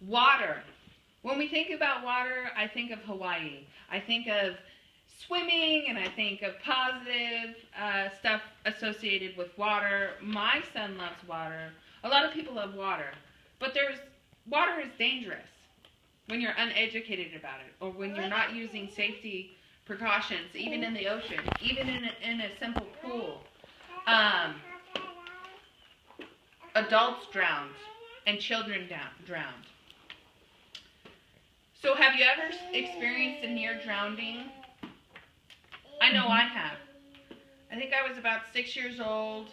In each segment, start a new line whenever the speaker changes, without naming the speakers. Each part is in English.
Water. When we think about water, I think of Hawaii. I think of swimming, and I think of positive stuff associated with water. My son loves water. A lot of people love water. But water is dangerous when you're uneducated about it, or when you're not using safety precautions, even in the ocean, even in a simple pool. Adults drowned and children drowned. So have you ever experienced a near drowning? I know I have. I think I was about 6 years old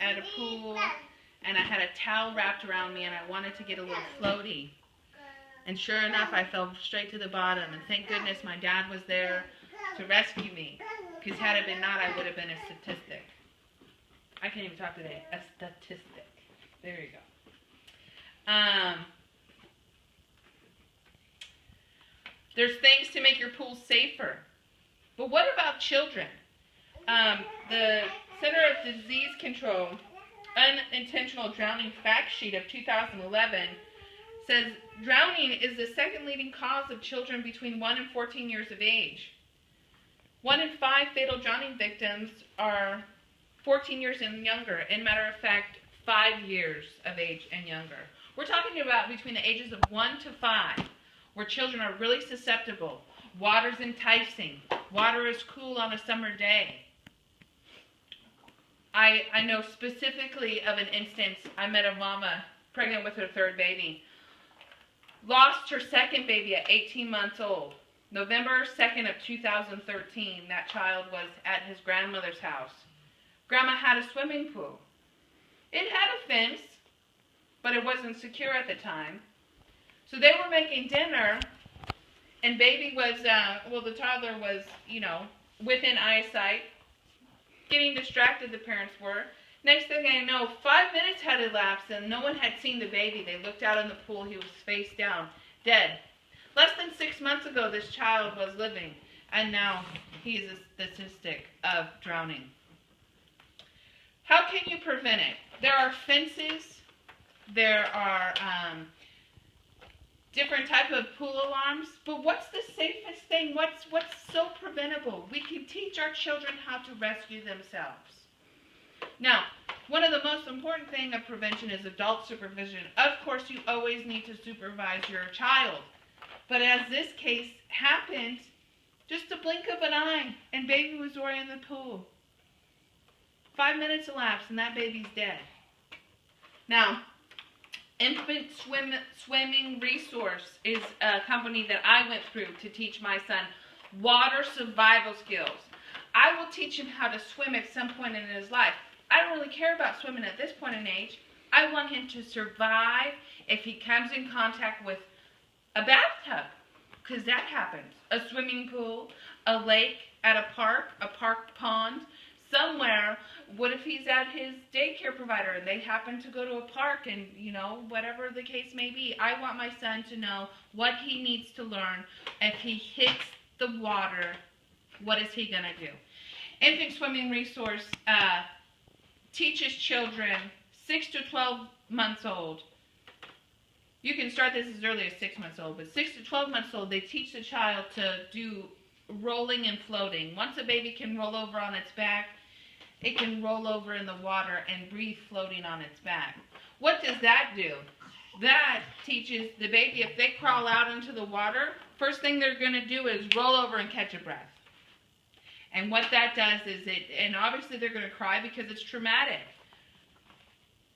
at a pool, and I had a towel wrapped around me, and I wanted to get a little floaty. And sure enough, I fell straight to the bottom, and thank goodness my dad was there to rescue me, because had it been not, I would have been a statistic. I can't even talk today. A statistic. There you go. There's things to make your pool safer. But what about children? The Center of Disease Control Unintentional Drowning Fact Sheet of 2011 says drowning is the second leading cause of children between 1 and 14 years of age. 1 in 5 fatal drowning victims are 14 years and younger. And matter of fact, 5 years of age and younger. We're talking about between the ages of 1 to 5, where children are really susceptible. Water's enticing. Water is cool on a summer day. I know specifically of an instance. I met a mama pregnant with her third baby. Lost her second baby at 18 months old. November 2nd of 2013, that child was at his grandmother's house. Grandma had a swimming pool. It had a fence, but it wasn't secure at the time. So they were making dinner, and baby was, the toddler was, within eyesight, getting distracted, the parents were. Next thing I know, 5 minutes had elapsed, and no one had seen the baby. They looked out in the pool. He was face down, dead. Less than 6 months ago, this child was living, and now he is a statistic of drowning. How can you prevent it? There are fences. There are different type of pool alarms. But what's the safest thing? What's so preventable? We can teach our children how to rescue themselves. Now, one of the most important thing of prevention is adult supervision. Of course, you always need to supervise your child. But as this case happened, just a blink of an eye, and baby was already in the pool. 5 minutes elapsed, and that baby's dead. Now, Infant Swimming Resource is a company that I went through to teach my son water survival skills. I will teach him how to swim at some point in his life. I don't really care about swimming at this point in age. I want him to survive if he comes in contact with a bathtub, because that happens. A swimming pool, a lake, at a park pond, somewhere. What if he's at his daycare provider and they happen to go to a park and, whatever the case may be. I want my son to know what he needs to learn. If he hits the water, what is he going to do? Infant Swimming Resource teaches children 6 to 12 months old. You can start this as early as 6 months old, but 6 to 12 months old, they teach the child to do rolling and floating. Once a baby can roll over on its back, it can roll over in the water and breathe floating on its back. What does that do? That teaches the baby, if they crawl out into the water, first thing they're going to do is roll over and catch a breath. And what that does is and obviously they're going to cry because it's traumatic.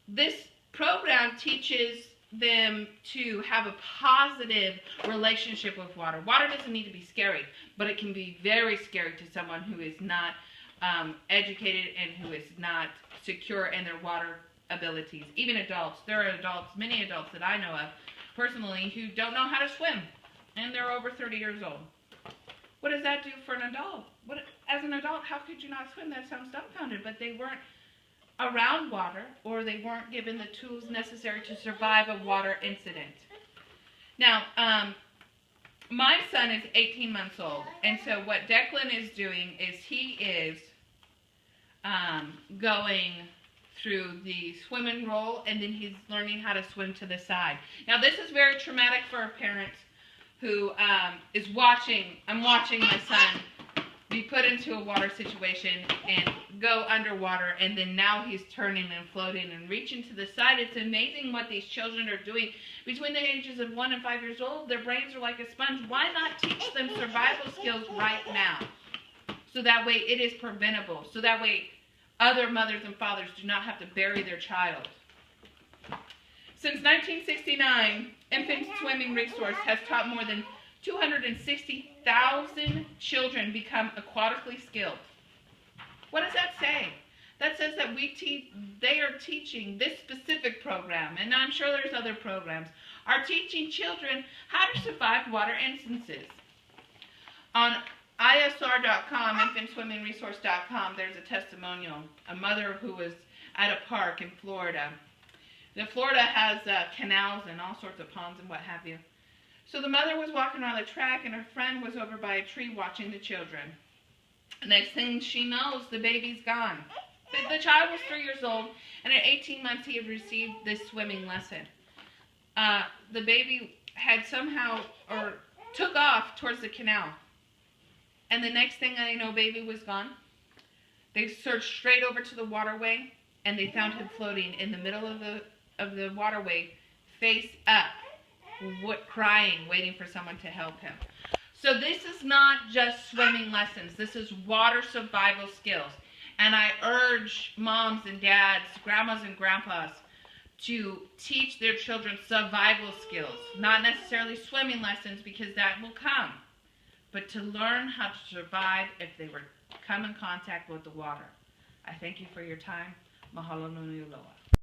This program teaches them to have a positive relationship with water. Water doesn't need to be scary, but it can be very scary to someone who is not educated and who is not secure in their water abilities. Even adults. There are adults, many adults that I know of personally, who don't know how to swim, and they're over 30 years old. What does that do for an adult? As an adult, how could you not swim? That sounds dumbfounded, but they weren't around water, or they weren't given the tools necessary to survive a water incident. Now, my son is 18 months old, and so what Declan is doing is he is going through the swim and roll, and then he's learning how to swim to the side. Now, this is very traumatic for a parent who is watching. I'm watching my son be put into a water situation and go underwater, and then now he's turning and floating and reaching to the side. It's amazing what these children are doing. Between the ages of 1 and 5 years old, their brains are like a sponge. Why not teach them survival skills right now? So that way it is preventable. So that way other mothers and fathers do not have to bury their child. Since 1969, Infant Swimming Resource has taught more than 260,000 children become aquatically skilled. What does that say? That says that they are teaching this specific program, and I'm sure there's other programs, are teaching children how to survive water instances. On ISR.com, InfantSwimmingResource.com, there's a testimonial. A mother who was at a park in Florida. Florida has canals and all sorts of ponds and what have you. So the mother was walking around the track, and her friend was over by a tree watching the children. The next thing she knows, the baby's gone. The child was 3 years old, and at 18 months he had received this swimming lesson. The baby had somehow, or took off towards the canal. And the next thing I know, baby was gone. They searched straight over to the waterway, and they found him floating in the middle of the waterway, face up, crying, waiting for someone to help him. So this is not just swimming lessons. This is water survival skills. And I urge moms and dads, grandmas and grandpas, to teach their children survival skills. Not necessarily swimming lessons, because that will come. But to learn how to survive if they were come in contact with the water. I thank you for your time. Mahalo nui loa.